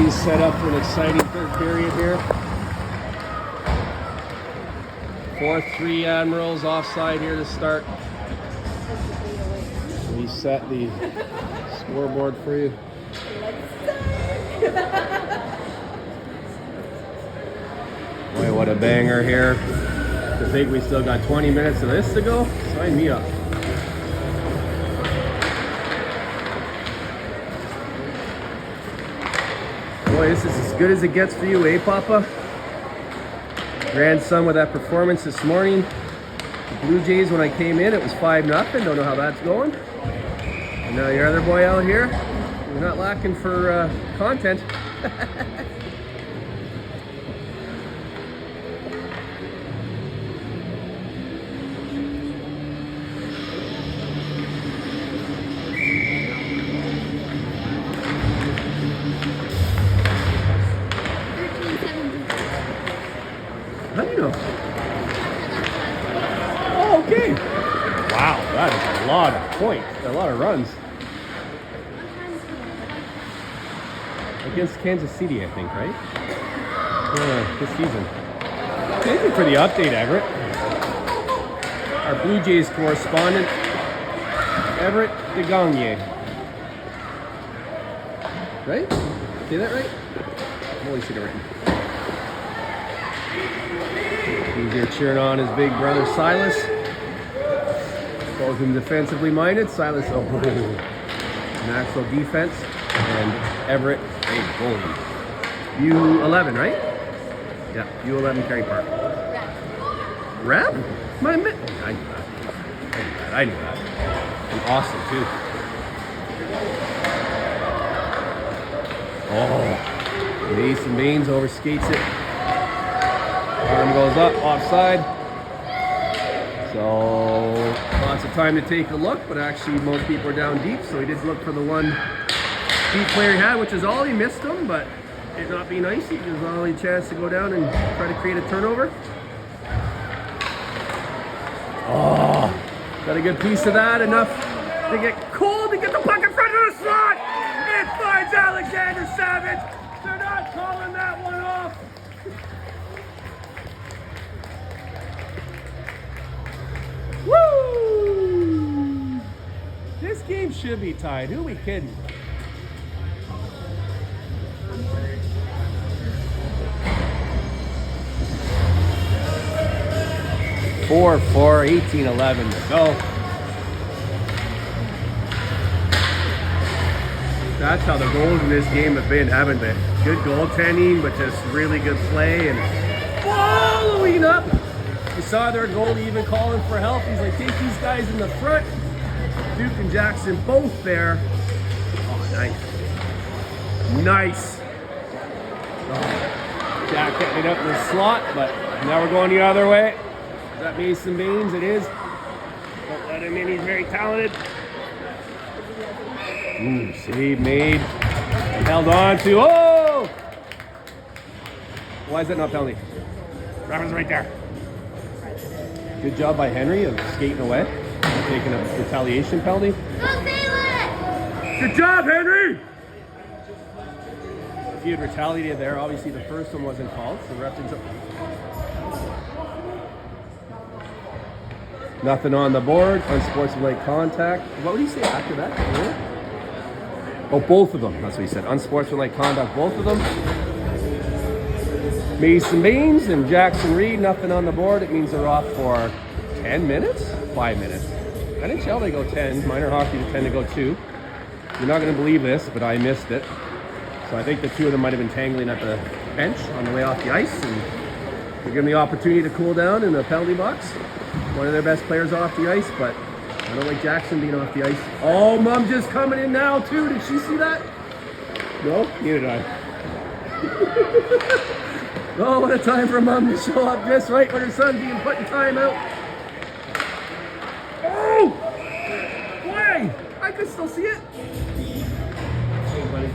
Jays set up for an exciting third period here. 4-3 Admirals offside here to start. Reset the scoreboard for you. Boy, what a banger here. To think we still got 20 minutes of this to go? Sign me up. Boy, this is as good as it gets for you, eh, Papa? Grandson with that performance this morning. The Blue Jays, when I came in, it was 5-0. Don't know how that's going. And now your other boy out here, you're not lacking for content. How do you know? Oh, okay. Wow, that is a lot of points, a lot of runs. Against Kansas City, I think, right? Yeah, this season. Thank you for the update, Everett. Our Blue Jays correspondent, Everett DeGagne. Right? Say that right? Holy cigarette. He's here cheering on his big brother Silas. Both of them defensively minded. Silas, natural defense. And Everett, a goalie. U11, right? Yeah, U11 Kerry Park. Rap? I knew that. I knew that. And Austin, too. Oh, Mason Baines overskates it. Arm goes up, offside. So lots of time to take a look, but actually most people are down deep, so he did look for the one deep player he had, which is all. He missed him, but it not being icy. It was only a chance to go down and try to create a turnover. Oh, got a good piece of that, enough to get cold to get the puck in front of the slot. It finds Alexander Savage. They're not calling that one off. Woo! This game should be tied. Who are we kidding? Four, 18-11 to go. That's how the goals in this game have been, haven't they? Good goaltending, but just really good play and following up. You saw their goalie even calling for help. He's like, take these guys in the front. Duke and Jackson both there. Oh, nice. Nice. Oh, Jack getting it up in the slot, but now we're going the other way. Is that Mason Baines? It is. Don't let him in. He's very talented. Ooh, save made. And held on to. Oh! Why is that not penalty? Rabbit's right there. Good job by Henry of skating away and taking a retaliation penalty. Good job, Henry! If he had retaliated there, obviously the first one wasn't called, so the ref didn't. Nothing on the board, unsportsmanlike contact. What would he say after that? Yeah. Oh, both of them. That's what he said. Unsportsmanlike conduct, both of them. Mason Baines and Jackson Reed, nothing on the board. It means they're off for 10 minutes? 5 minutes. NHL, they go 10. Minor hockey, they tend to go 2. You're not going to believe this, but I missed it. So I think the two of them might have been tangling at the bench on the way off the ice. And they're given the opportunity to cool down in the penalty box. One of their best players off the ice, but I don't like Jackson being off the ice. Oh, Mom just coming in now, too. Did she see that? No? Neither did I. Oh, what a time for Mom to show up just right when her son's being put in timeout. Oh! Why? I could still see it. Hey, buddy.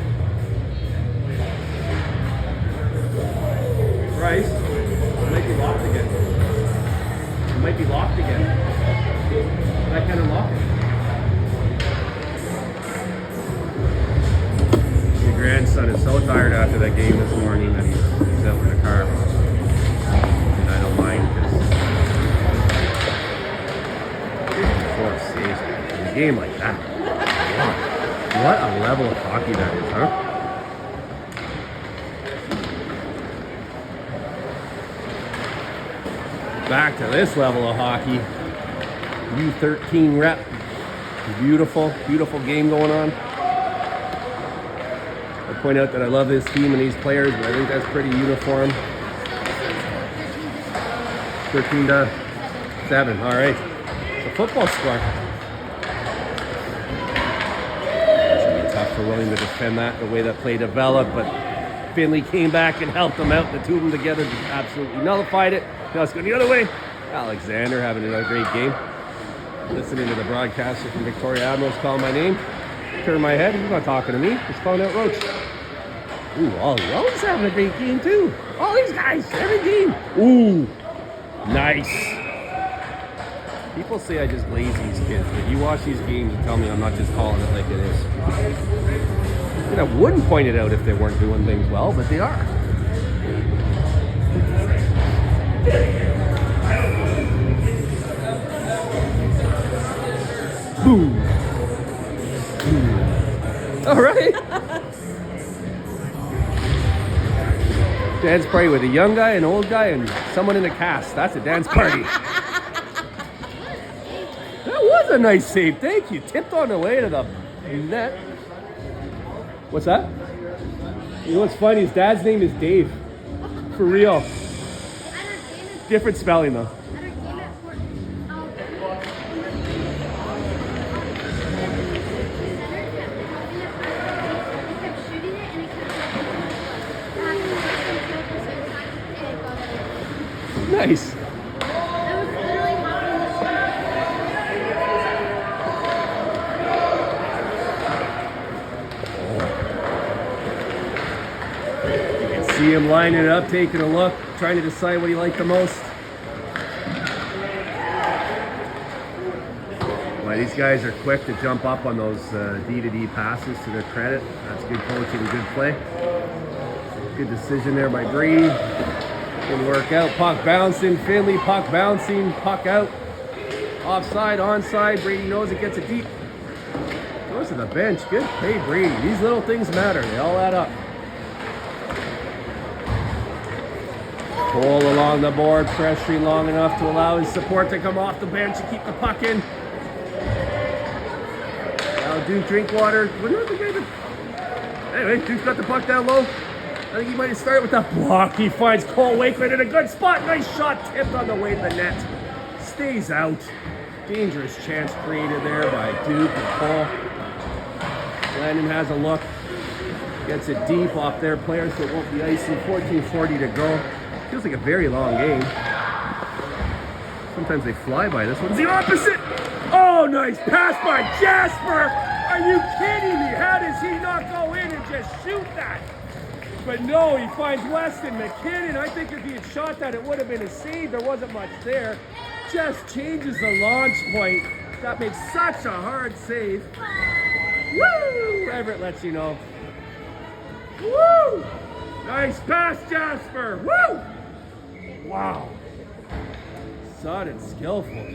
Bryce, it might be locked again. It might be locked again. I can't unlock it. Hey, Grant. grandson is so tired after that game this morning that he's out in the car. And I don't mind because 54 saves in a game like that. Wow. What a level of hockey that is, huh? Back to this level of hockey. U13 rep. Beautiful, beautiful game going on. I point out that I love this team and these players, but I think that's pretty uniform. 13-7. All right. It's a football score. It's going to be tough for William to defend that the way that play developed, but Finley came back and helped them out. The two of them together just absolutely nullified it. Now it's going the other way. Alexander having another great game. Listening to the broadcaster from Victoria Admirals call my name. Turn my head. He's not talking to me. Just found out Roach. Ooh, Ollie's having a great game too. All these guys, every game. Ooh, nice. People say I just glaze these kids, but you watch these games and tell me I'm not just calling it like it is. And I wouldn't point it out if they weren't doing things well, but they are. Boom. Boom. All right. Dance party with a young guy, an old guy, and someone in a cast. That's a dance party. That was a nice save. Thank you. Tipped on the way to the net. What's that? You know what's funny? His dad's name is Dave. For real. Different spelling though. Nice. You can see him lining it up, taking a look, trying to decide what he liked the most. Well, these guys are quick to jump up on those D-to-D passes to their credit. That's good coaching and good play. Good decision there by Brady. Good work out. Puck bouncing. Finley, puck bouncing. Puck out. Offside, onside. Brady knows it, gets it deep. Goes to the bench. Good play, Brady. These little things matter. They all add up. Pull along the board, pressuring long enough to allow his support to come off the bench and keep the puck in. Now Duke drink water. Anyway, Duke's got the puck down low. I think he might have started with that block. He finds Cole Wakeman in a good spot. Nice shot, tipped on the way to the net. Stays out. Dangerous chance created there by Duke and Cole. Landon has a look. Gets it deep off their player, so it won't be icy. 14:40 to go. Feels like a very long game. Sometimes they fly by. This one's the opposite. Oh, nice pass by Jasper. Are you kidding me? How does he not go in and just shoot that? But no, he finds Weston McKinnon. I think if he had shot that, it would have been a save. There wasn't much there. Just changes the launch point. That makes such a hard save. Woo! Everett lets you know. Woo! Nice pass, Jasper. Woo! Wow. Sudden, skillful.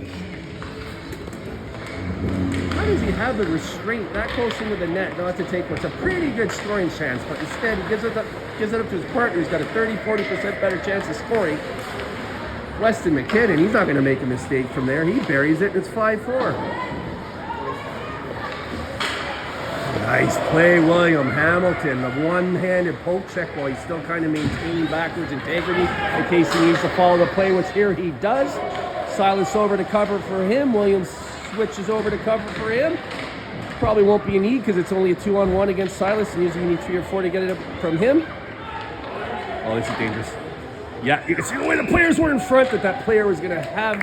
How does he have the restraint that close into the net not to take what's a pretty good scoring chance, but instead he gives it up to his partner who's got a 30-40% better chance of scoring. Weston McKinnon, he's not going to make a mistake from there. He buries it and it's 5-4. Nice play, William Hamilton. The one-handed poke check while he's still kind of maintaining backwards integrity in case he needs to follow the play, which here he does. Silas over to cover for him. Williams switches over to cover for him. Probably won't be a need because it's only a 2-on-1 against Silas, and usually you need 3 or 4 to get it up from him. Oh, this is dangerous. Yeah, you can see the way the players were in front that player was going to have.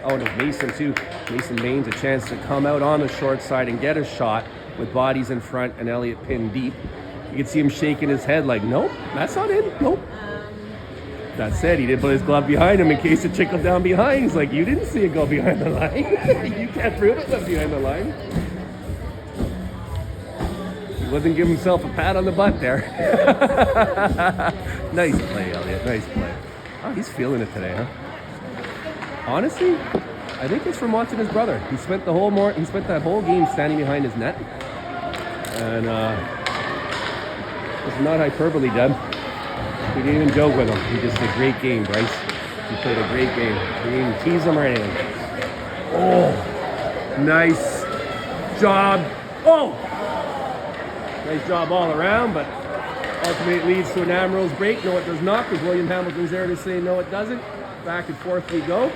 Oh, and it was Mason too. Mason Baines a chance to come out on the short side and get a shot with bodies in front and Elliott pinned deep. You can see him shaking his head like, nope, that's not in. Nope. That said, he didn't put his glove behind him in case it trickled down behind. He's like, you didn't see it go behind the line. You can't prove it went behind the line. He wasn't giving himself a pat on the butt there. Nice play, Elliot. Nice play. Oh, he's feeling it today, huh? Honestly, I think it's from watching his brother. He spent that whole game standing behind his net. And it's not hyperbole, Deb. We didn't even joke with him. He just did a great game, Bryce. He played a great game. We didn't even tease him or anything. Oh, nice job. Oh! Nice job all around, but ultimately it leads to an Admirals break. No, it does not, because William Hamilton's there to say no, it doesn't. Back and forth we go.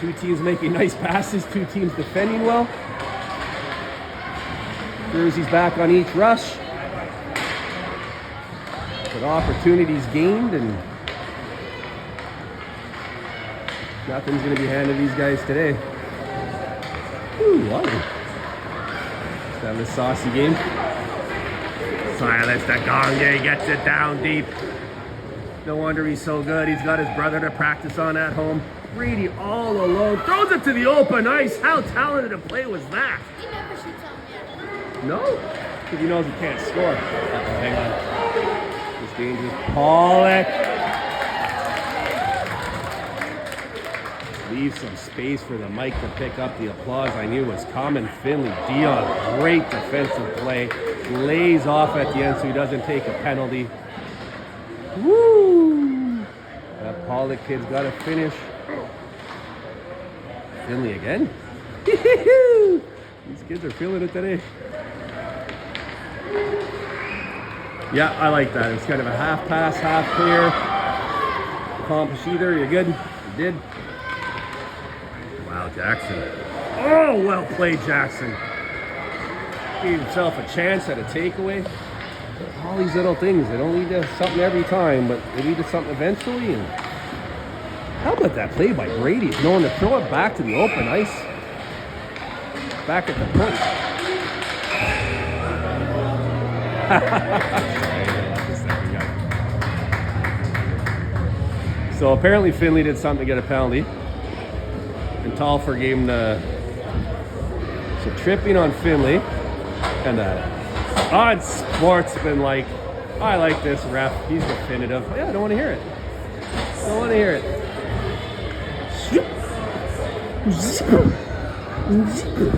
Two teams making nice passes, two teams defending well. Jersey's back on each rush. But opportunities gained, and nothing's going to be handed these guys today. Ooh, lovely. Let's have this saucy game. Silas Dagonge gets it down deep. No wonder he's so good. He's got his brother to practice on at home. Brady all alone. Throws it to the open ice. How talented a play was that? He never shoots on net. No, because he knows he can't score. Hang on. It's dangerous. Pollock. Leave some space for the mic to pick up the applause I knew was coming. Finley, Dion, great defensive play. Lays off at the end so he doesn't take a penalty. Woo! That Pollock kid's got to finish. Finley again. These kids are feeling it today. Yeah, I like that. It's kind of a half pass, half clear. Accomplish either. You're good. You did. Wow, Jackson. Oh, well played, Jackson. Gave himself a chance at a takeaway. All these little things. They don't lead to something every time, but they lead to something eventually. And how about that play by Brady? Knowing to throw it back to the open ice. Back at the point. So apparently Finley did something to get a penalty. And Talfer gave him the... So tripping on Finley. And unsportsmanlike. I like this ref. He's definitive. Yeah, I don't want to hear it. Don't want to hear it.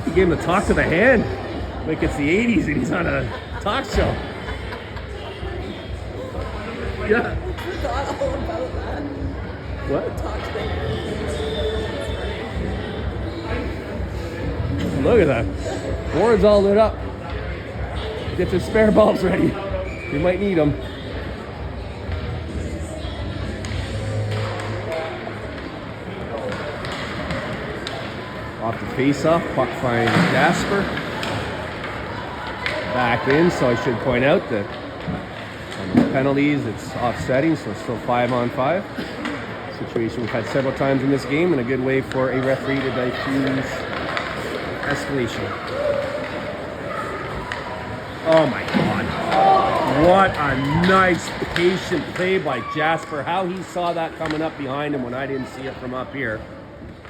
He gave him the talk to the hand. Like it's the 80s and he's on a talk show. Yeah. I forgot all about that. What? Talk to the hand. Look at that. Board's all lit up. Get your spare bulbs ready. You might need them. Off the face-off, puck finds Jasper. Back in, so I should point out that on the penalties, it's offsetting, so it's still 5-on-5. Situation we've had several times in this game, and a good way for a referee to diffuse escalation. Oh my God. What a nice, patient play by Jasper. How he saw that coming up behind him when I didn't see it from up here.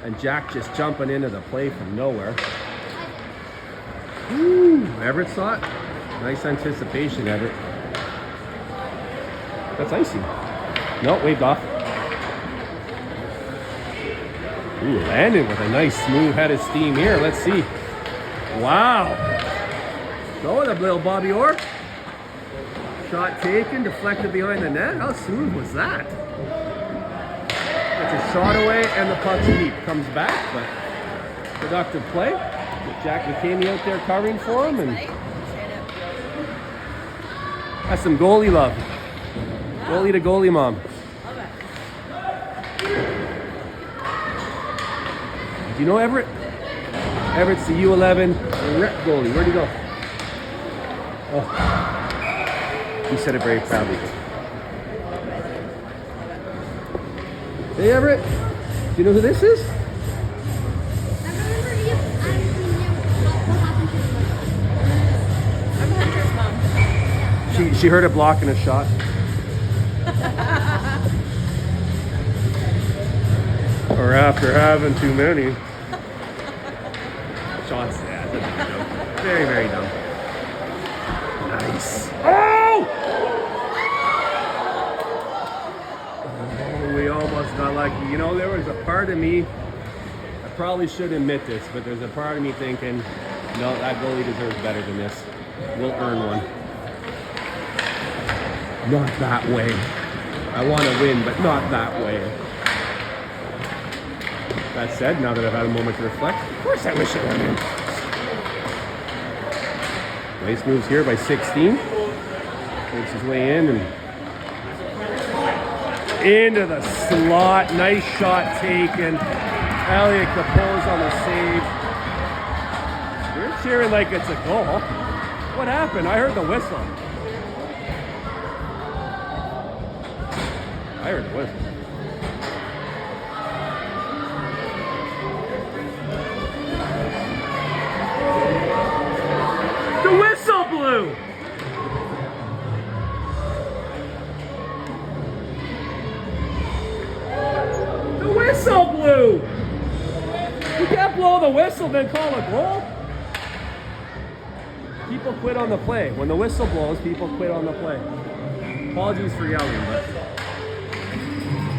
And Jack just jumping into the play from nowhere. Woo, Everett saw it. Nice anticipation, Everett. That's icy. No, waved off. Ooh, landed with a nice smooth head of steam here. Let's see. Wow. Go with a little Bobby Orr. Shot taken, deflected behind the net. How smooth was that? Gets a shot away and the puck's deep. Comes back, but productive play. With Jack McCamey out there covering for him, and that's some goalie love. Goalie to goalie mom. Do you know Everett? Everett's the U11 rep goalie. Where'd he go? Oh, he said it very proudly. Hey Everett, do you know who this is? I remember you asking him what happened to his mom. I'm Hunter's mom. She heard it blocking a shot. Or after having too many. Shots, yeah, that's a big joke. Very, very dumb. Oh! We almost got lucky. You know, there was a part of me, I probably should admit this, but there's a part of me thinking, no, that goalie deserves better than this. We'll earn one. Not that way. I want to win, but not that way. That said, now that I've had a moment to reflect, of course I wish it went in. Nice moves here by 16. Makes his way in and into the slot. Nice shot taken. Elliott Capo's on the save. You're cheering like it's a goal. What happened? I heard the whistle. I heard the whistle. The whistle blew! The whistle blew! You can't blow the whistle then call a goal? People quit on the play. When the whistle blows, people quit on the play. Apologies for yelling, but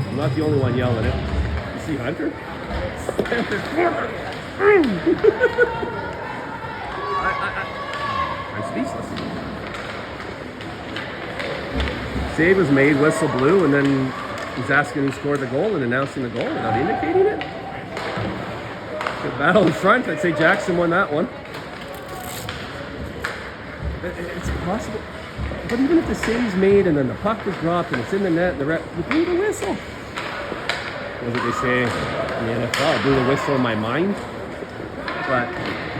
I'm not the only one yelling it. You see Hunter? I'm speechless. Save was made, whistle blew, and then he's asking who scored the goal and announcing the goal without indicating it. Good battle in front. I'd say Jackson won that one. It's possible. But even if the save's made and then the puck was dropped and it's in the net, the ref, you blew the whistle. What did they say in the NFL? I blew the whistle in my mind. But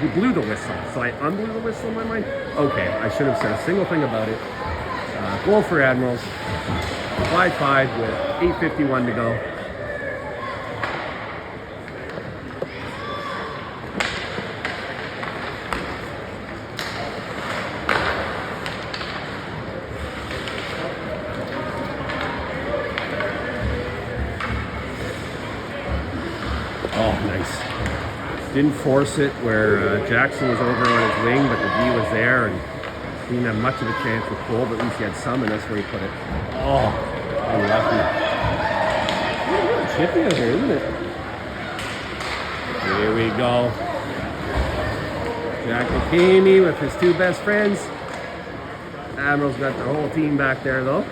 you blew the whistle, so I unblew the whistle in my mind? Okay, I should have said a single thing about it. Goal for Admirals. 5-5 with 8:51 to go. Oh, nice. Didn't force it where Jackson was over on his wing, but the D was there and he didn't have much of a chance with Cole, but at least he had some, and that's where he put it. Oh, unlucky. It's chippy out here, isn't it? Here we go. Jack McCamey with his two best friends. Admirals got the whole team back there, though.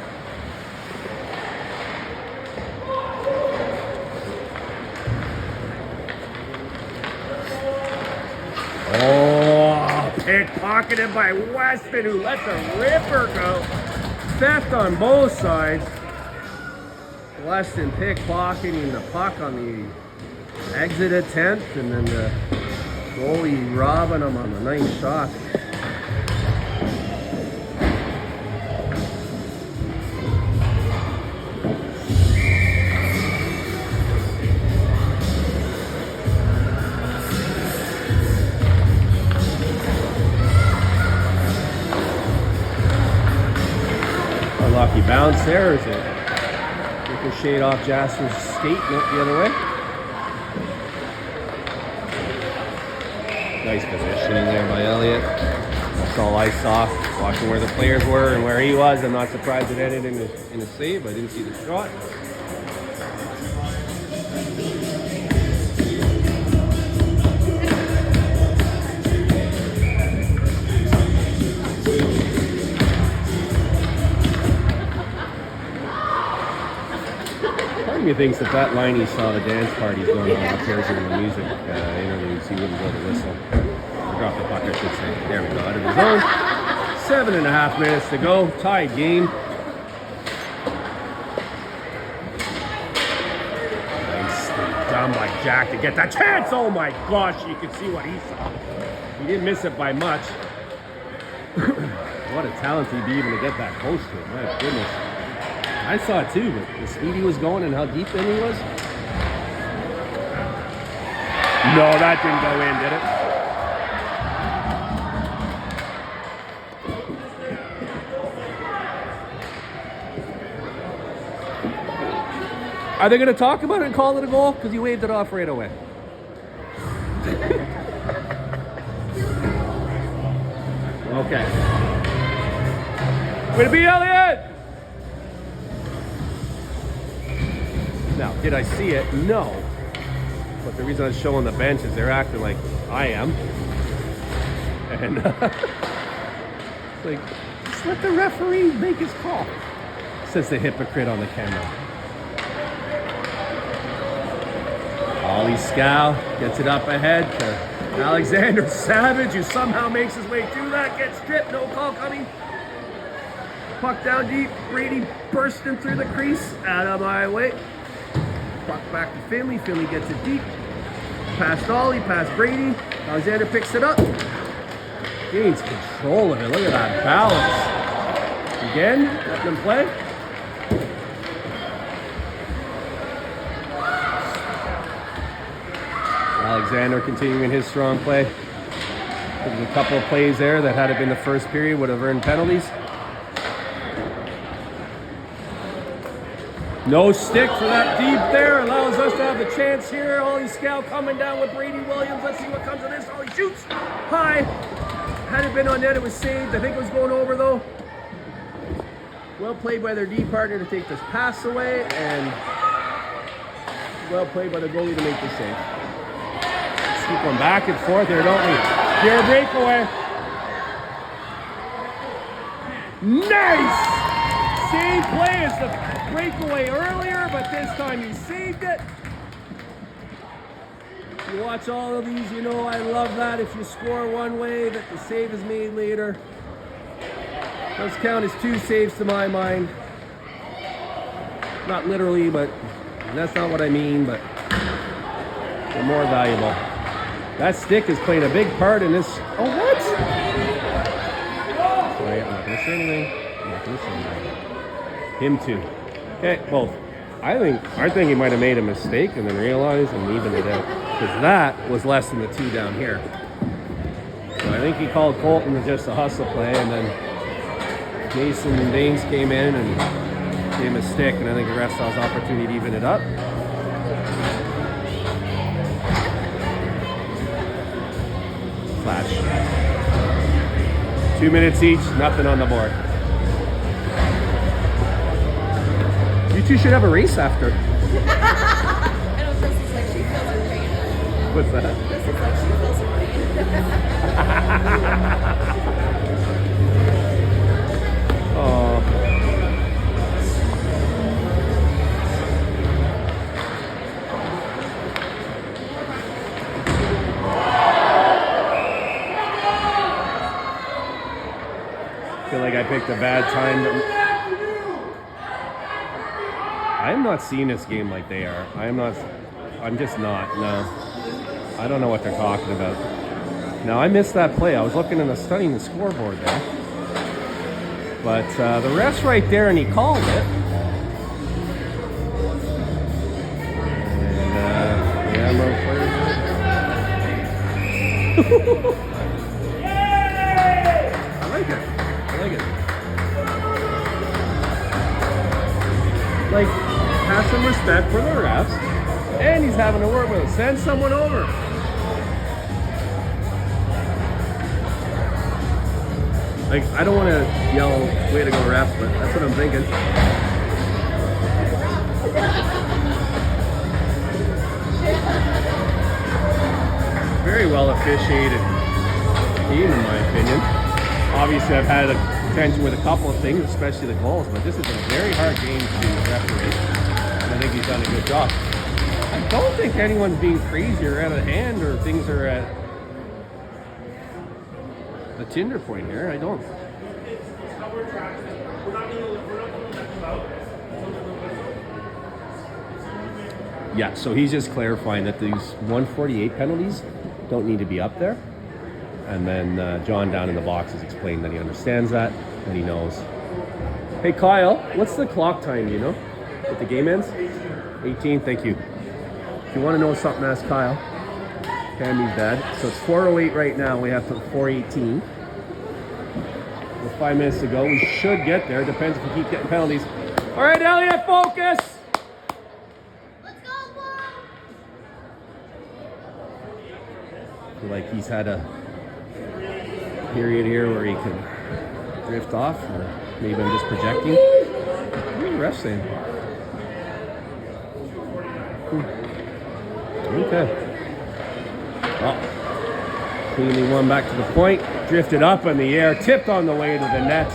Oh, pickpocketed by Weston, who lets a ripper go. Theft on both sides. Weston pickpocketing the puck on the exit attempt, and then the goalie robbing him on the nice shot. Lucky bounce there. Is it ricocheted off Jasper's skate? Nope, the other way. Nice positioning there by Elliott. That's all I saw. Watching where the players were and where he was. I'm not surprised it ended in a save. I didn't see the shot. He thinks that line he saw the dance parties going on up here during the music interludes, he wouldn't blow the whistle. Or drop the puck, I should say. There we go, out of his zone. 7.5 minutes to go, tied game. Nicely done by Jack to get that chance. Oh my gosh, you can see what he saw. He didn't miss it by much. What a talent he'd be even to get that close to it, my goodness. I saw it too, but the speed he was going and how deep in he was. No, that didn't go in, did it? Are they going to talk about it and call it a goal? Because you waved it off right away. Okay. Way to be, Elliot! Now, did I see it? No. But the reason I was showing the bench is they're acting like I am. And it's like, just let the referee make his call. Says the hypocrite on the camera. Ollie Scow gets it up ahead to Alexander Savage, who somehow makes his way through that, gets stripped, no call coming. Puck down deep, Brady bursting through the crease, out of my way. Puck back to Finley, Finley gets it deep. Past Ollie, past Brady, Alexander picks it up. Gains control of it, look at that balance. Again, letting him play. Alexander continuing his strong play. There's a couple of plays there that had it been the first period would have earned penalties. No stick for that deep there. Allows us to have the chance here. Ollie Scow coming down with Brady Williams. Let's see what comes of this. Ollie shoots high. Had it been on net, it was saved. I think it was going over though. Well played by their D partner to take this pass away, and well played by the goalie to make the save. Let's keep going back and forth here, don't we? Here, breakaway. Nice! Same play as the breakaway earlier, but this time he saved it. You watch all of these, you know I love that. If you score one way, that the save is made later. Those count as two saves to my mind. Not literally, but that's not what I mean, but they're more valuable. That stick is playing a big part in this. Oh, what? Sorry, I'm not going to say anything. I'm not going to say anything. Him too. Okay, both. I think he might have made a mistake and then realized and evened it out. Because that was less than the two down here. So I think he called Colton to just a hustle play, and then Jason Baines came in and gave him a stick, and I think the rest saw his opportunity to even it up. Flash. 2 minutes each, nothing on the board. You two should have a race after. I know this is like she feels her pain. What's that? This is like she feels her pain. Oh. I feel like I picked a bad time to... I'm not seeing this game like they are. I'm just not, no. I don't know what they're talking about. Now, I missed that play. I was looking and studying the scoreboard there. But the ref's right there, and he called it. And, yeah, no players. I like it. Like, have some respect for the refs, and he's having a word with him. Send someone over. Like, I don't want to yell, way to go refs, but that's what I'm thinking. Very well officiated game, in my opinion. Obviously, I've had attention with a couple of things, especially the goals, but this has been a very hard game to referee, and I think he's done a good job. I don't think anyone's being crazy or out of hand, or things are at a tinder point here. I don't. Yeah, so he's just clarifying that these 148 penalties don't need to be up there. And then John down in the box has explained that he understands that, and he knows. Hey Kyle, what's the clock time, do you know? If the game ends? 18, thank you. If you want to know something, ask Kyle. Tammy's dad. So it's 4:08 right now, we have to 4:18. With 5 minutes to go, we should get there. Depends if we keep getting penalties. All right, Elliot, focus! Let's go, Bob! I feel like he's had a period here where he can drift off. Maybe I'm just projecting. What are the refs saying? Okay. Oh. Cleanly one back to the point. Drifted up in the air. Tipped on the way to the net.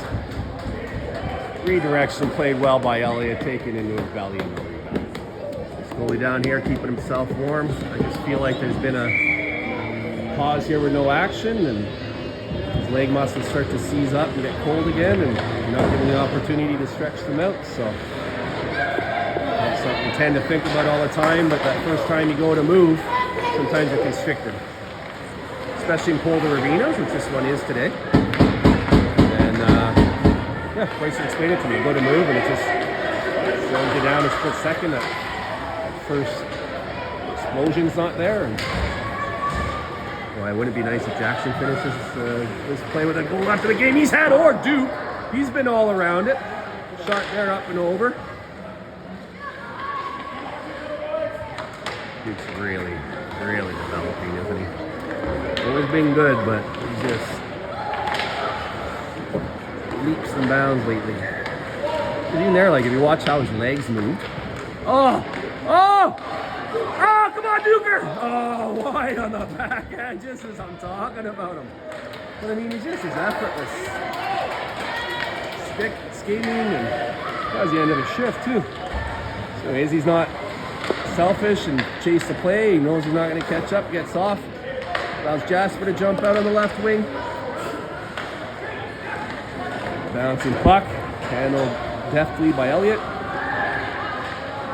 Redirection played well by Elliott. Taken into his belly and no rebound. Slowly down here, keeping himself warm. I just feel like there's been a pause here with no action. And his leg muscles start to seize up and get cold again. And you're not given the opportunity to stretch them out. So that's something you tend to think about all the time. But that first time you go to move, sometimes you're constricted. Especially in colder arenas, which this one is today. And yeah, Bryson explained it to me. You go to move and it just slows you down a split second. That first explosion's not there. And boy, wouldn't it be nice if Jackson finishes this play with a goal after the game he's had, or Duke. He's been all around it. Shot there up and over. Duke's really, really developing, isn't he? Always been good, but he just leaps and bounds lately. But even there, like if you watch how his legs move. Oh! Come on, Duker! Oh, wide on the backhand, just as I'm talking about him. But I mean, he's just as effortless. Stick skating, and that was the end of his shift too. So he's not selfish and chase the play. He knows he's not going to catch up, gets off. Allows Jasper to jump out on the left wing. Bouncing puck, handled deftly by Elliott.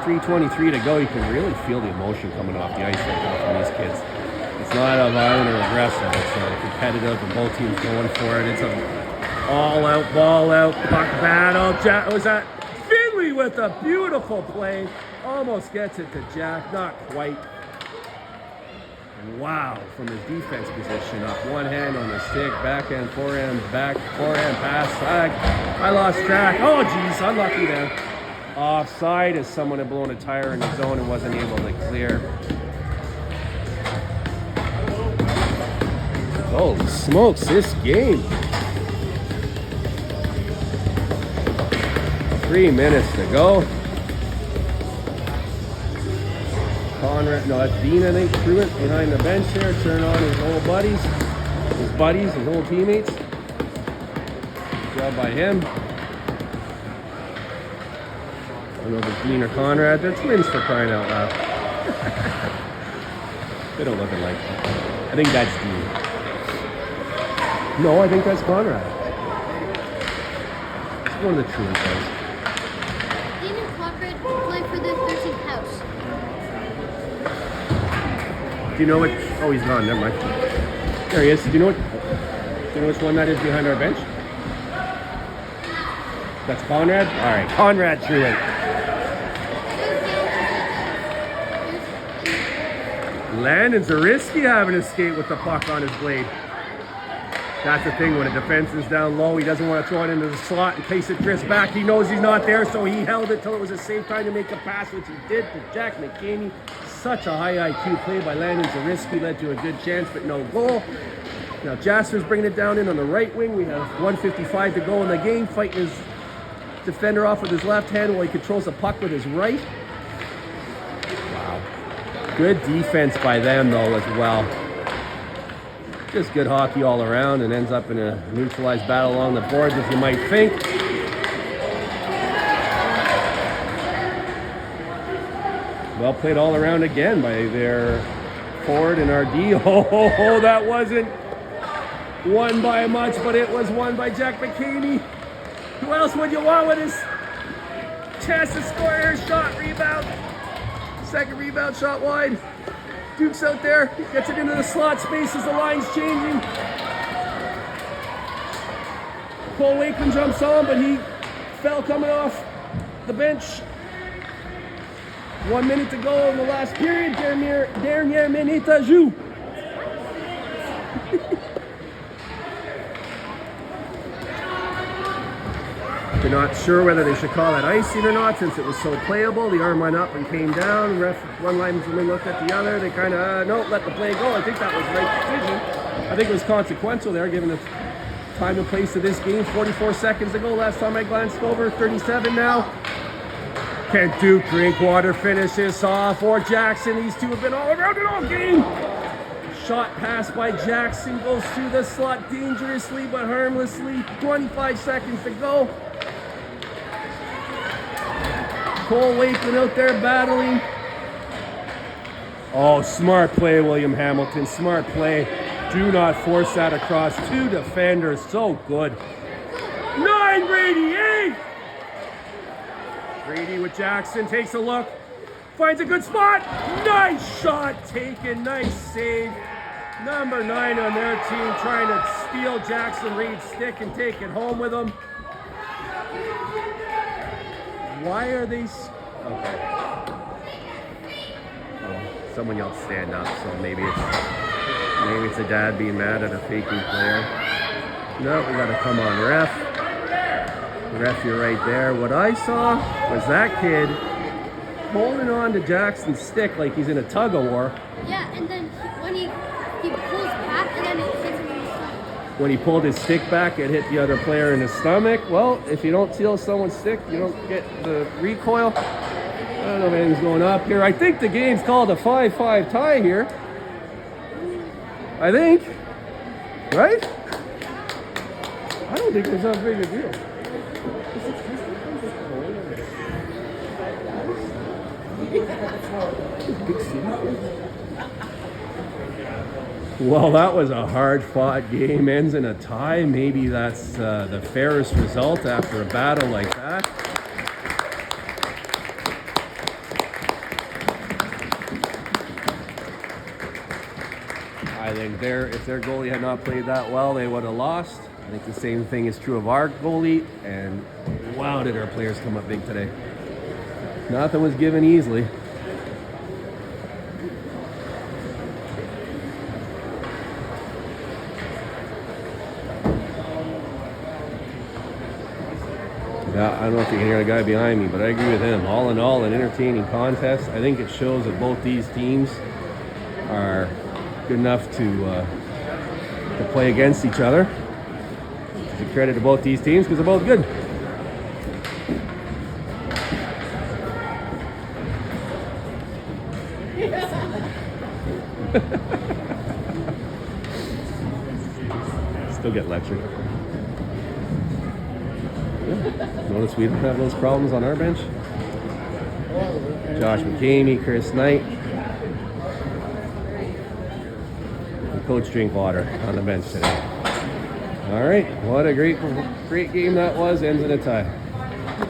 3:23 to go. You can really feel the emotion coming off the ice right now from these kids. It's not a violent or aggressive. It's competitive, and both teams going for it. It's a all-out, ball-out, puck battle. Was that Finley with a beautiful play? Almost gets it to Jack, not quite. Wow, from his defense position up. One hand on the stick, backhand, forehand, forehand pass. I lost track. Oh, geez, unlucky there. Offside as someone had blown a tire in the zone and wasn't able to clear. Holy smokes, this game. 3 minutes to go. Conrad, no, that's Dean, I think, threw it behind the bench there, turn on his old buddies, his old teammates. Good job by him. I don't know if it's Dean or Conrad. They're twins for crying out loud. They don't look alike. I think that's Dean. No, I think that's Conrad. It's one of the truant guys. Dean and Conrad play for the 13th house. Do you know what? Oh, he's gone. Never mind. There he is. Do you know which one that is behind our bench? That's Conrad? All right. Conrad Truant. Landon Zariski having to skate with the puck on his blade. That's the thing when a defense is down low. He doesn't want to throw it into the slot in case it drifts back. He knows he's not there, so he held it till it was a safe time to make a pass, which he did to Jack McCamey. Such a high IQ play by Landon Zariski led to a good chance, but no goal. Now Jasper's bringing it down in on the right wing. We have 1:55 to go in the game. Fighting his defender off with his left hand while he controls the puck with his right. Wow. Good defense by them, though, as well. Just good hockey all around, and ends up in a neutralized battle along the boards, as you might think. Well played all around again by their forward and our D. Oh, that wasn't won by much, but it was won by Jack McCamey. Who else would you want with his chance to score here? Shot, rebound. Second rebound, shot wide. Duke's out there, gets it into the slot space as the line's changing. Cole Lakeland jumps on, but he fell coming off the bench. 1 minute to go in the last period. Dernier minute à jouer. They're not sure whether they should call that icing or not since it was so playable. The arm went up and came down. One linesman looked at the other. They kind of, no, let the play go. I think that was the right decision. I think it was consequential there given the time and place of this game. 44 seconds ago. Last time I glanced over. 37 now. Can Duke Drinkwater finish this off or Jackson? These two have been all around it all game. Shot pass by Jackson goes through the slot dangerously but harmlessly. 25 seconds to go. Cole Wakeman out there battling. Oh, smart play, William Hamilton. Smart play. Do not force that across. Two defenders. So good. 9 Brady, 8. Brady with Jackson. Takes a look. Finds a good spot. Nice shot taken. Nice save. Number 9 on their team trying to steal Jackson Reed's stick and take it home with them. Why are they... Okay. Oh, someone yelled stand up, so maybe it's a dad being mad at a faking player. No, we gotta come on, ref. Ref, you're right there. What I saw was that kid holding on to Jackson's stick like he's in a tug of war. Yeah, and then when he pulls back, and then it hits him in the stomach. When he pulled his stick back, it hit the other player in the stomach. Well, if you don't steal someone's stick, you don't get the recoil. I don't know if anything's going up here. I think the game's called a 5-5 tie here. I think. Right? I don't think there's that big a deal. Well, that was a hard-fought game. Ends in a tie. Maybe that's the fairest result after a battle like that. I think if their goalie had not played that well, they would have lost. I think the same thing is true of our goalie. And wow, did our players come up big today. Nothing was given easily. Yeah, I don't know if you can hear the guy behind me, but I agree with him. All in all, an entertaining contest. I think it shows that both these teams are good enough to play against each other. It's a credit to both these teams because they're both good. Still get lectured. Yeah. Notice we don't have those problems on our bench. Josh McCamey, Chris Knight, and Coach Drinkwater on the bench today. All right, what a great game that was. Ends in a tie.